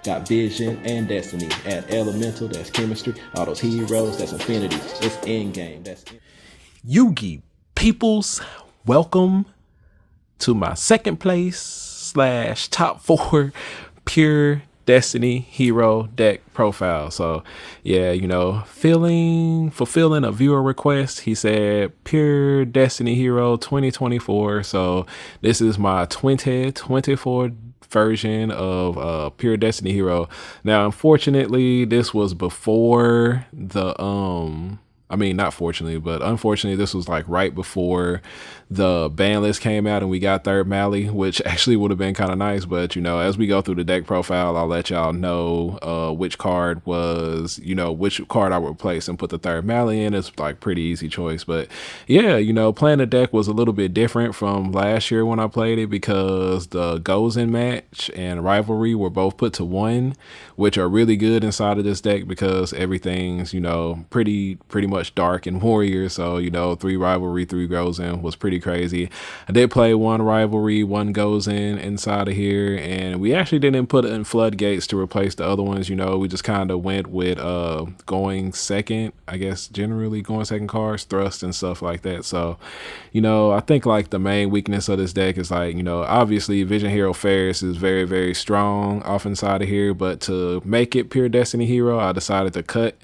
Got vision and destiny. Add elemental, that's chemistry. All those heroes, that's infinity. It's endgame, that's Yugi peoples, welcome to my second place / top 4 pure Destiny hero deck profile. So yeah, fulfilling a viewer request. He said pure Destiny hero 2024. So this is my 2024 version of pure Destiny hero. Now unfortunately this was before the not fortunately, but unfortunately, this was like right before the ban list came out and we got third Maly, which actually would have been kind of nice. But, as we go through the deck profile, I'll let y'all know which card was, which card I would replace and put the third Maly in. It's like pretty easy choice. But yeah, playing the deck was a little bit different from last year when I played it because the goes in match and rivalry were both put to 1, which are really good inside of this deck because everything's, pretty much dark and warrior. So 3 rivalry, 3 goes in was pretty crazy. I did play 1 rivalry, 1 goes in inside of here, and we actually didn't put in floodgates to replace the other ones. We just kind of went with going second, I guess, generally going second cards, thrust and stuff like that. So I think like the main weakness of this deck is like, obviously Vision Hero Ferris is very, very strong off inside of here, but to make it pure Destiny hero, I decided to cut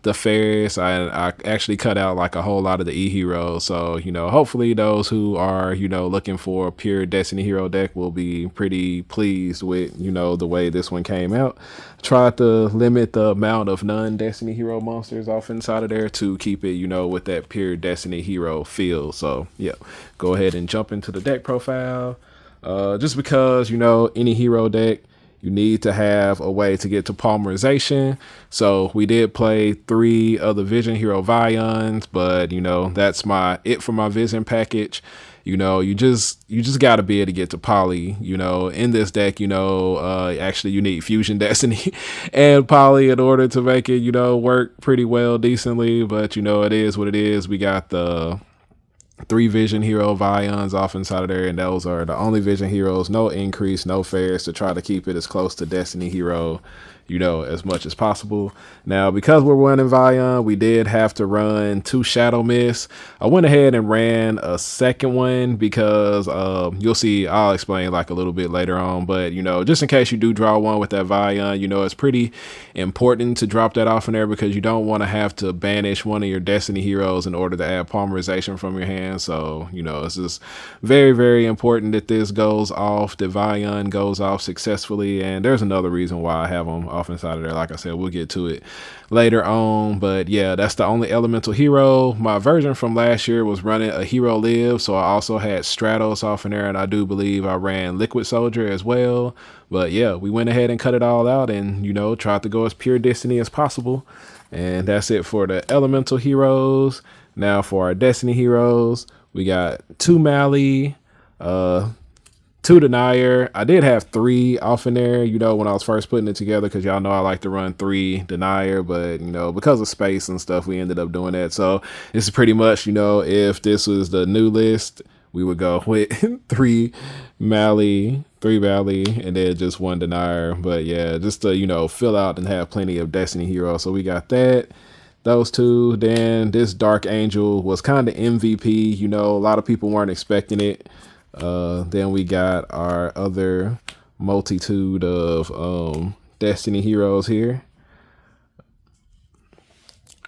the Ferris. I actually cut out like a whole lot of the E-heroes. So, hopefully those who are, looking for a pure Destiny hero deck will be pretty pleased with, the way this one came out. Tried to limit the amount of non-Destiny hero monsters off inside of there to keep it, with that pure Destiny hero feel. So, yeah, go ahead and jump into the deck profile. Just because, any hero deck, you need to have a way to get to polymerization. So we did play 3 of the Vision Hero Vions, but that's it for my Vision package. You just got to be able to get to poly. In this deck, actually you need Fusion Destiny and poly in order to make it, work pretty well, decently. But it is what it is. We got the 3 Vision Hero Vions off inside of there, and those are the only Vision Heroes. No increase, no fares, to try to keep it as close to Destiny Hero, as much as possible. Now, because we're running Vion, we did have to run 2 Shadow Mists. I went ahead and ran a second one because you'll see, I'll explain like a little bit later on, but just in case you do draw one with that Vion, it's pretty important to drop that off in there because you don't want to have to banish one of your Destiny heroes in order to add polymerization from your hand. So, it's just very, very important that this goes off, the Vion goes off successfully. And there's another reason why I have them off inside of there. Like I said, we'll get to it later on. But yeah, that's the only elemental hero. My version from last year was running a hero live. So I also had Stratos off in there. And I do believe I ran Liquid Soldier as well. But yeah, we went ahead and cut it all out and, tried to go as pure Destiny as possible. And that's it for the elemental heroes. Now for our Destiny heroes, we got 2 Maly, 2 Denier. I did have 3 off in there, when I was first putting it together, because y'all know I like to run 3 Denier, but, because of space and stuff, we ended up doing that. So this is pretty much, if this was the new list, we would go with 3 Maly, 3 Maly, and then just 1 Denier. But yeah, just to, fill out and have plenty of Destiny heroes. So we got that. Those 2. Then this Dark Angel was kind of MVP. A lot of people weren't expecting it. Then we got our other multitude of Destiny heroes here.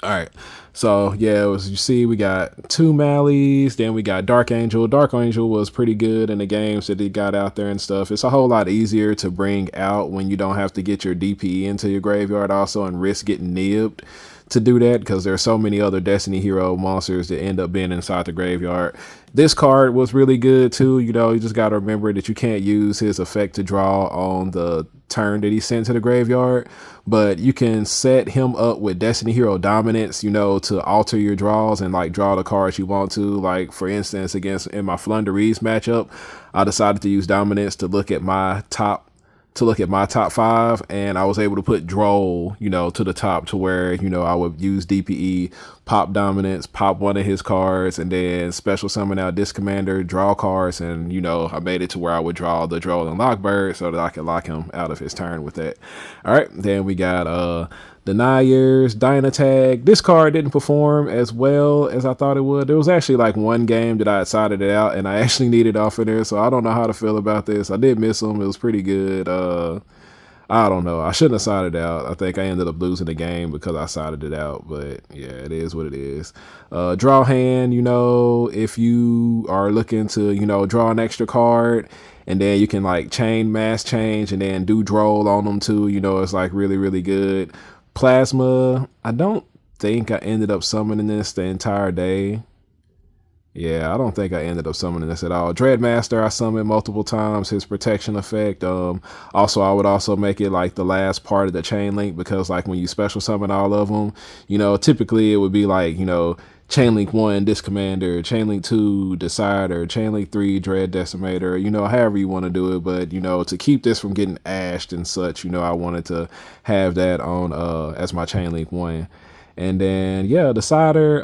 All right. So yeah, as you see, we got 2 Malys, then we got Dark Angel. Dark Angel was pretty good in the games that he got out there and stuff. It's a whole lot easier to bring out when you don't have to get your DP into your graveyard also and risk getting nibbed to do that, because there are so many other Destiny hero monsters that end up being inside the graveyard. This card was really good too. You just got to remember that you can't use his effect to draw on the turn that he sent to the graveyard, but you can set him up with Destiny hero dominance, to alter your draws and like draw the cards you want to. Like for instance, in my Flunderees matchup, I decided to use dominance to look at my top to look at my top 5, and I was able to put Droll, you know, to the top to where, you know, I would use DPE, pop dominance, pop one of his cards, and then special summon out this commander, draw cards, and, you know, I made it to where I would draw the Droll and Lockbird so that I could lock him out of his turn with that. All right, then we got Denier's Dynatag. This card didn't perform as well as I thought it would. There was actually like one game that I had sided it out, and I actually needed off of there, so I don't know how to feel about this. I did miss him. It was pretty good. I don't know. I shouldn't have sided out. I think I ended up losing the game because I sided it out, but yeah, it is what it is. Draw hand, you know, if you are looking to, you know, draw an extra card, and then you can like chain mass change and then do Droll on them too. You know, it's like really, really good. Plasma, I don't think I ended up summoning this the entire day. Yeah, I don't think I ended up summoning this at all. Dreadmaster, I summoned multiple times, his protection effect. Also, I would also make it like the last part of the chain link, because like when you special summon all of them, you know, typically it would be like, you know, chain link 1, this commander, chain link 2, decider, chain link 3, dread decimator, you know, however you want to do it. But, you know, to keep this from getting ashed and such, you know, I wanted to have that on as my chain link 1. And then, yeah, Decider,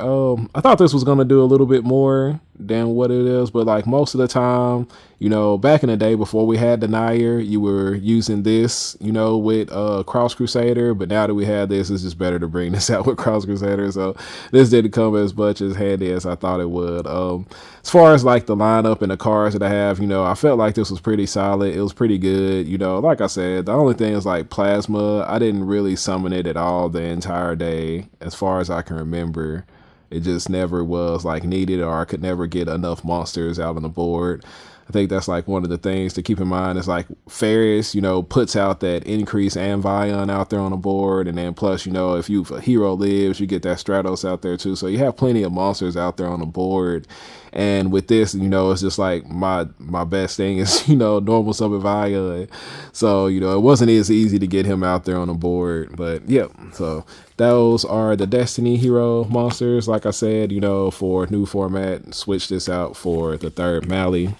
I thought this was going to do a little bit more than what it is, but like most of the time, you know, back in the day before we had Denier, you were using this, you know, with Cross Crusader, but now that we have this, it's just better to bring this out with Cross Crusader, so this didn't come as much as handy as I thought it would. As far as like the lineup and the cards that I have, you know, I felt like this was pretty solid. It was pretty good, you know, like I said, the only thing is like Plasma, I didn't really summon it at all the entire day, as far as I can remember. It just never was like needed, or I could never get enough monsters out on the board. I think that's like one of the things to keep in mind is like Ferris, you know, puts out that increase and Vion out there on the board. And then plus, you know, if a hero lives, you get that Stratos out there too. So you have plenty of monsters out there on the board. And with this, you know, it's just like my best thing is, you know, normal summon Vion. So, you know, it wasn't as easy to get him out there on the board. But yep, so those are the Destiny Hero monsters. Like I said, you know, for new format, switch this out for the third Maly.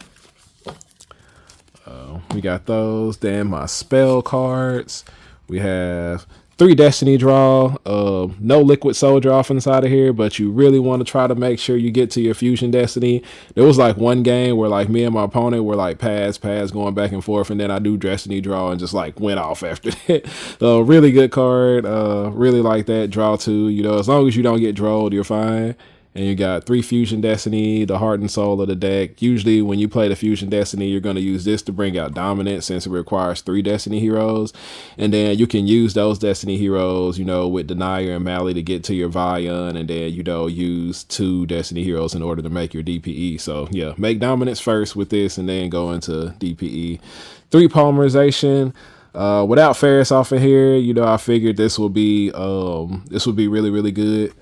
We got those. Then my spell cards. We have 3 Destiny draw. No Liquid Soldier off inside of here, but you really want to try to make sure you get to your Fusion Destiny. There was like one game where like me and my opponent were like pass going back and forth, and then I do Destiny draw and just like went off after that. So really good card. Really like that. Draw 2. You know, as long as you don't get drawed, you're fine. And you got 3 Fusion Destiny, the heart and soul of the deck. Usually when you play the Fusion Destiny, you're going to use this to bring out dominance, since it requires 3 Destiny heroes. And then you can use those Destiny heroes, you know, with Denier and Maly to get to your Vion, and then, you know, use 2 Destiny heroes in order to make your DPE. So yeah, make dominance first with this and then go into DPE. 3 Polymerization. Without Ferris off of here, you know, I figured this will be really, really good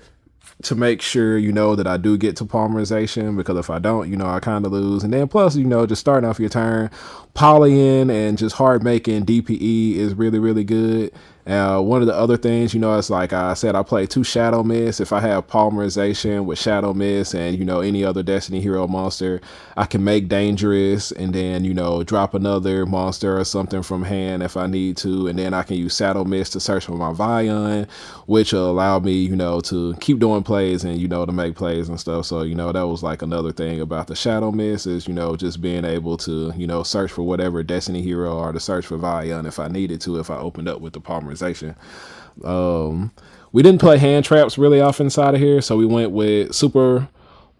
to make sure, you know, that I do get to polymerization, because if I don't, you know, I kind of lose. And then plus, you know, just starting off your turn, polying and just hard making DPE is really, really good. One of the other things, you know, it's like I said, I play 2 Shadow Mist. If I have polymerization with Shadow Mist and, you know, any other Destiny hero monster, I can make dangerous and then, you know, drop another monster or something from hand if I need to. And then I can use Shadow Mist to search for my Vion, which will allow me, you know, to keep doing plays and, you know, to make plays and stuff. So, you know, that was like another thing about the Shadow Mist is, you know, just being able to, you know, search for whatever Destiny hero or to search for Vion if I needed to, if I opened up with the polymerization. We didn't play hand traps really off inside of here, so we went with super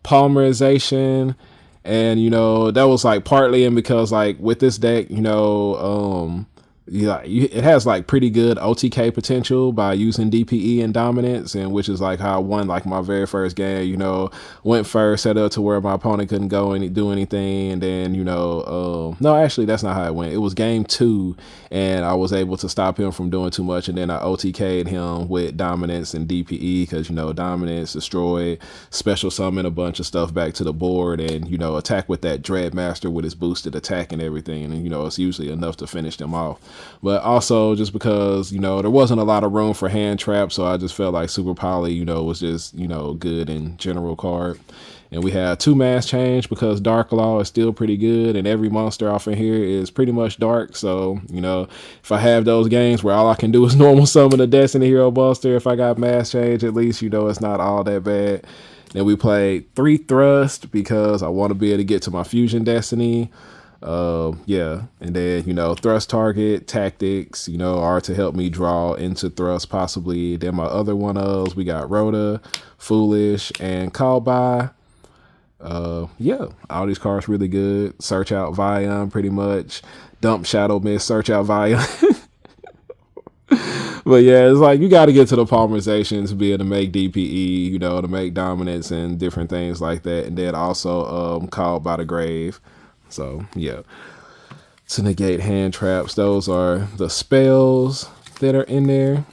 polymerization, and you know that was like partly in because like with this deck, you know, yeah, it has like pretty good OTK potential by using DPE and dominance, and which is like how I won like my very first game. You know, went first, set up to where my opponent couldn't go and do anything, and then, you know, no, actually that's not how it went. It was game 2, and I was able to stop him from doing too much, and then I OTK'd him with dominance and DPE because, you know, dominance, destroy, special summon a bunch of stuff back to the board, and, you know, attack with that Dreadmaster with his boosted attack and everything, and, you know, it's usually enough to finish them off. but also just because, you know, there wasn't a lot of room for hand traps. So I just felt like Super Poly, you know, was just, you know, good in general card. And we have 2 mass change because Dark Law is still pretty good, and every monster off in here is pretty much dark. So, you know, if I have those games where all I can do is normal summon a Destiny Hero monster, if I got mass change, at least, you know, it's not all that bad. Then we played 3 Thrust because I want to be able to get to my Fusion Destiny. Yeah, and then, you know, Thrust Target, Tactics, you know, are to help me draw into Thrust possibly. Then my other one of we got Rhoda, Foolish, and Call By. Yeah, all these cards really good. Search out Vion pretty much. Dump Shadow Mist, search out Vion. But yeah, it's like you got to get to the polymerization to be able to make DPE, you know, to make dominance and different things like that. And then also Called by the Grave. So yeah, to negate hand traps, those are the spells that are in there.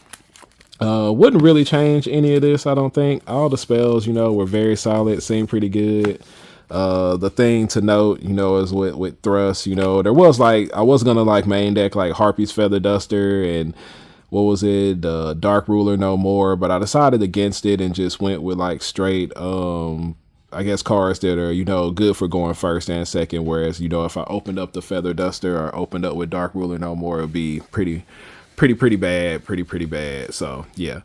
Wouldn't really change any of this, I don't think. All the spells, you know, were very solid, seemed pretty good. The thing to note, you know, is with Thrust, you know, there was like, I was gonna like main deck like Harpy's Feather Duster and what was it, Dark Ruler No More, but I decided against it and just went with like straight, I guess cards that are, you know, good for going first and second. Whereas, you know, if I opened up the Feather Duster or opened up with Dark Ruler No More, it would be pretty bad. So yeah,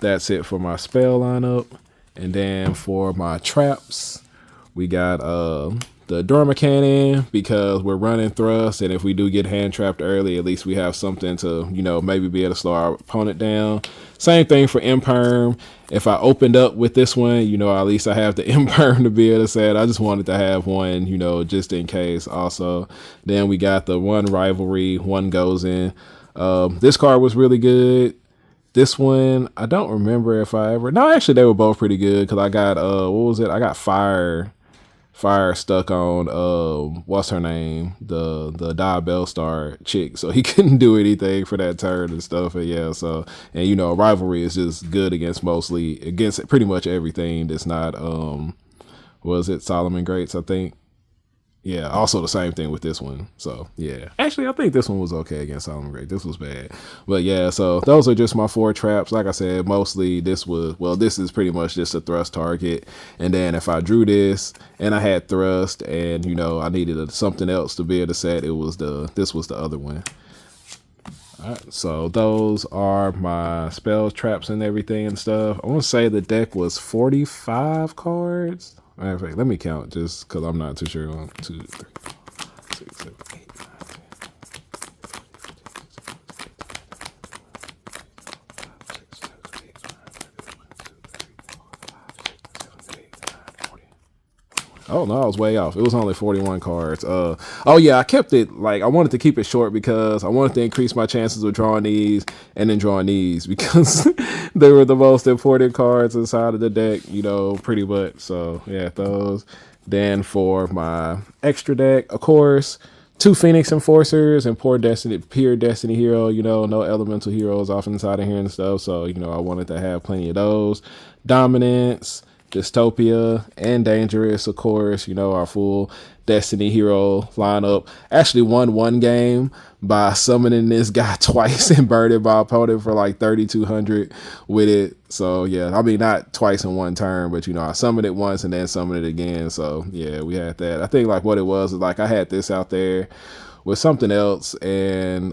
that's it for my spell lineup. And then for my traps, we got the Dorma Cannon because we're running Thrust, and if we do get hand trapped early, at least we have something to, you know, maybe be able to slow our opponent down. Same thing for Imperm. If I opened up with this one, you know, at least I have the Imperm to be able to say it. I just wanted to have one, you know, just in case also. Then we got the 1 Rivalry, 1 Goes In. This card was really good. This one, I don't remember if I ever... No, actually, they were both pretty good because I got, what was it? I got Fire stuck on, what's her name? The Bellstar chick. So he couldn't do anything for that turn and stuff. And yeah, so... And, you know, Rivalry is just good against pretty much everything that's not, was it Solomon Greats, I think? Yeah, also the same thing with this one. So, yeah. Actually, I think this one was okay against Solomon Great. This was bad. But, yeah, so those are just my 4 traps. Like I said, mostly this is pretty much just a Thrust target. And then if I drew this and I had Thrust and, you know, I needed something else to be able to set, this was the other one. All right, so those are my spells, traps, and everything and stuff. I want to say the deck was 45 cards. Matter of fact, let me count just because I'm not too sure. 1, 2, 3, 4, 5, 6, 7, 8, 9, 10. Oh no, I was way off. It was only 41 cards. Oh yeah, I kept it like I wanted to keep it short because I wanted to increase my chances of drawing these and then drawing these because they were the most important cards inside of the deck, you know, pretty much. So yeah, those. Then for my extra deck, of course, 2 Phoenix Enforcers and pure Destiny Hero, you know, no elemental heroes off inside of here and stuff. So, you know, I wanted to have plenty of those. Dominance, Dystopia, and Dangerous, of course, you know, our full Destiny Hero lineup. Actually won 1 game by summoning this guy twice and burning my opponent for like 3,200 with it. So yeah, I mean, not twice in 1 turn, but you know, I summoned it once and then summoned it again. So yeah, we had that. I think like what it was is like I had this out there with something else, and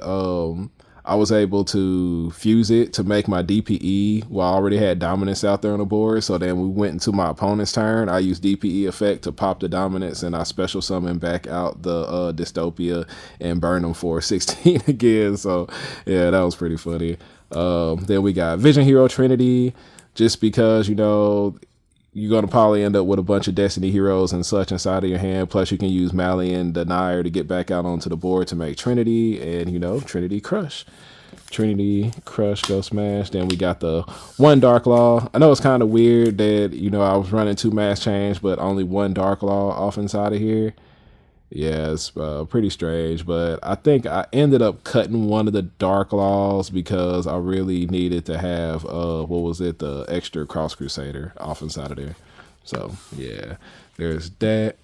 I was able to fuse it to make my DPE while I already had dominance out there on the board. So then we went into my opponent's turn. I used DPE effect to pop the dominance, and I special summon back out the Dystopia and burn them for 16 again. So yeah, that was pretty funny. Then we got Vision Hero Trinity, just because, you know, you're going to probably end up with a bunch of Destiny heroes and such inside of your hand. Plus, you can use Maly and Denier to get back out onto the board to make Trinity and, you know, Trinity Crush. Trinity Crush, go smash. Then we got the 1 Dark Law. I know it's kind of weird that, you know, I was running 2 mass change, but only 1 Dark Law off inside of here. Yeah, it's pretty strange, but I think I ended up cutting one of the Dark Laws because I really needed to have, the extra Cross Crusader off inside of there. So, yeah, there's that.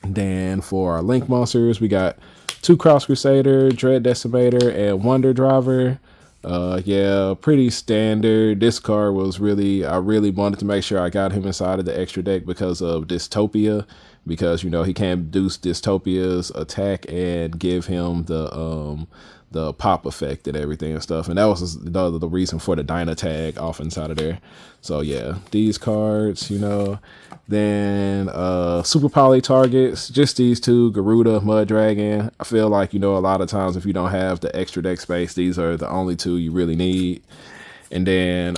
Then for our Link monsters, we got 2 Cross Crusader, Dread Decimator, and Wonder Driver. Yeah, pretty standard. This card was really, I really wanted to make sure I got him inside of the extra deck because of Dystopia, because you know he can boost Dystopia's attack and give him the pop effect and everything and stuff, and that was the reason for the Dyna tag off inside of there. So yeah, these cards, you know. Then super poly targets, just these 2, Garuda, Mud Dragon. I feel like, you know, a lot of times if you don't have the extra deck space, these are the only 2 you really need. And then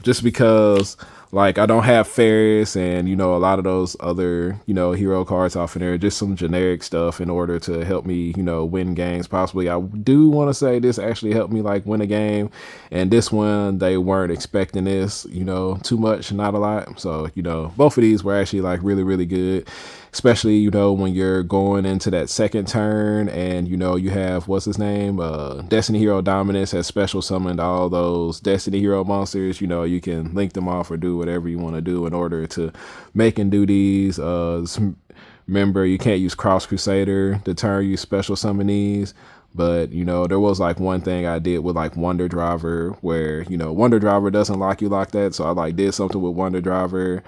just because like I don't have Ferris and, you know, a lot of those other, you know, hero cards off in there, just some generic stuff in order to help me, you know, win games. Possibly I do want to say this actually helped me like win a game, and this one they weren't expecting this, you know, too much, not a lot. So, you know, both of these were actually like really, really good, especially, you know, when you're going into that second turn and, you know, you have, what's his name, Destiny Hero Dominus has special summoned all those Destiny Hero monsters. You know, you can link them off or do whatever you want to do in order to make and do these. Remember, you can't use Cross Crusader to turn you special summon these. But, you know, there was like one thing I did with like Wonder Driver where, you know, Wonder Driver doesn't lock you like that. So I like did something with Wonder Driver.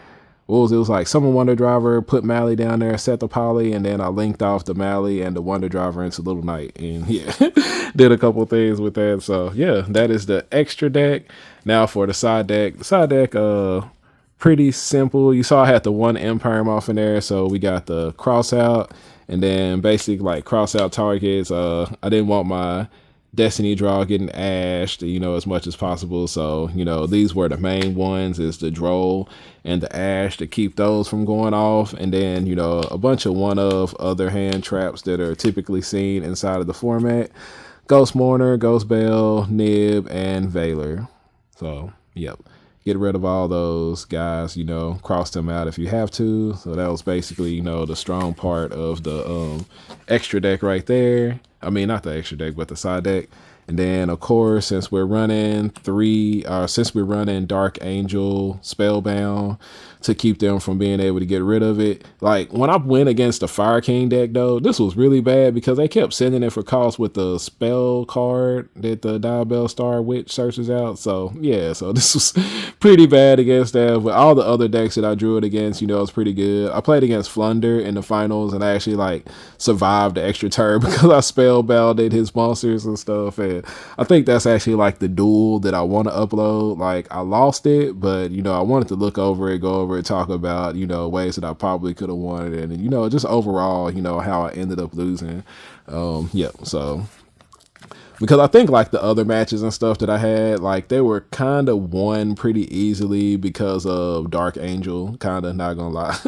It was like summon Wonder Driver, put Maly down there, set the poly, and then I linked off the Maly and the Wonder Driver into Little Knight. And yeah, did a couple things with that. So yeah, that is the extra deck. Now for the side deck. The side deck, pretty simple. You saw I had the 1 Imperm off in there. So we got the cross out, and then basic like cross out targets. I didn't want my Destiny draw getting ashed, you know, as much as possible. So, you know, these were the main ones, is the Droll and the Ash, to keep those from going off. And then, you know, a bunch of one-of other hand traps that are typically seen inside of the format. Ghost Mourner, Ghost Bell, Nib, and Veiler. So, yep. Get rid of all those guys, you know, cross them out if you have to. So that was basically, you know, the strong part of the extra deck right there. I mean, not the extra deck, but the side deck. And then, of course, since we're running Dark Angel, Spellbound, to keep them from being able to get rid of it. Like, when I went against the Fire King deck, though, this was really bad because they kept sending it for cost with the spell card that the Diabell Star Witch searches out. So, yeah, so this was pretty bad against that. But all the other decks that I drew it against, you know, it's pretty good. I played against Flunder in the finals, and I actually, like, survived the extra turn because I spellbounded his monsters and stuff. And I think that's actually, like, the duel that I want to upload. Like, I lost it, but, you know, I wanted to look over it, go over it, talk about, you know, ways that I probably could have won it, and, you know, just overall, you know, how I ended up losing. Yeah, so because I think like the other matches and stuff that I had, like they were kind of won pretty easily because of Dark Angel, kind of, not gonna lie.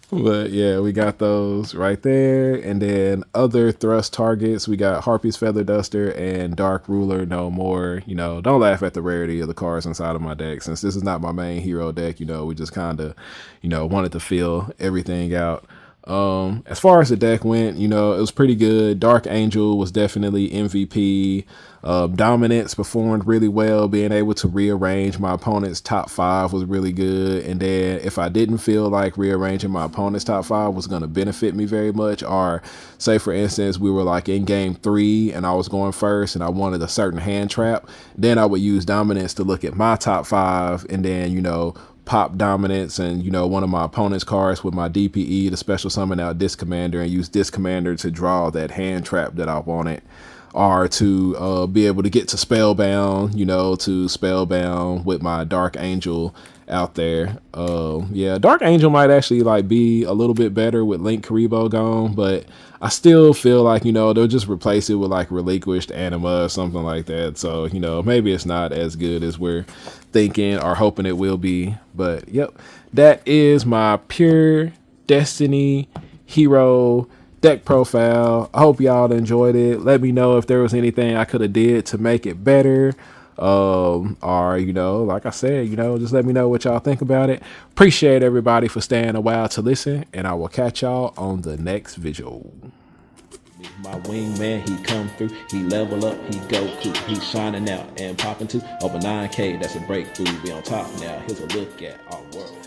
But yeah, we got those right there. And then other thrust targets, we got Harpy's Feather Duster and Dark Ruler No More. You know, don't laugh at the rarity of the cards inside of my deck. Since this is not my main hero deck, you know, we just kind of, you know, wanted to fill everything out. As far as the deck went, you know, it was pretty good. Dark Angel was definitely MVP. Dominance performed really well. Being able to rearrange my opponent's top 5 was really good. And then if I didn't feel like rearranging my opponent's top 5 was going to benefit me very much, or say for instance, we were like in game 3 and I was going first and I wanted a certain hand trap, then I would use Dominance to look at my top 5 and then, you know, pop Dominance and, you know, one of my opponent's cards with my DPE to special summon out Disc Commander and use Disc Commander to draw that hand trap that I wanted, or to be able to get to Spellbound, you know, to Spellbound with my Dark Angel out there. Yeah, Dark Angel might actually like be a little bit better with Link Karibo gone, but I still feel like, you know, they'll just replace it with like Relinquished Anima or something like that. So, you know, maybe it's not as good as we're thinking or hoping it will be. But yep, that is my pure Destiny hero deck profile. I hope y'all enjoyed it. Let me know if there was anything I could have did to make it better. Or, you know, like I said, you know, just let me know what y'all think about it. Appreciate everybody for staying a while to listen, and I will catch y'all on the next visual. My wingman, he come through, he level up, he go through, he shining out and popping too. Over 9K, that's a breakthrough. We on top now. Here's a look at our world.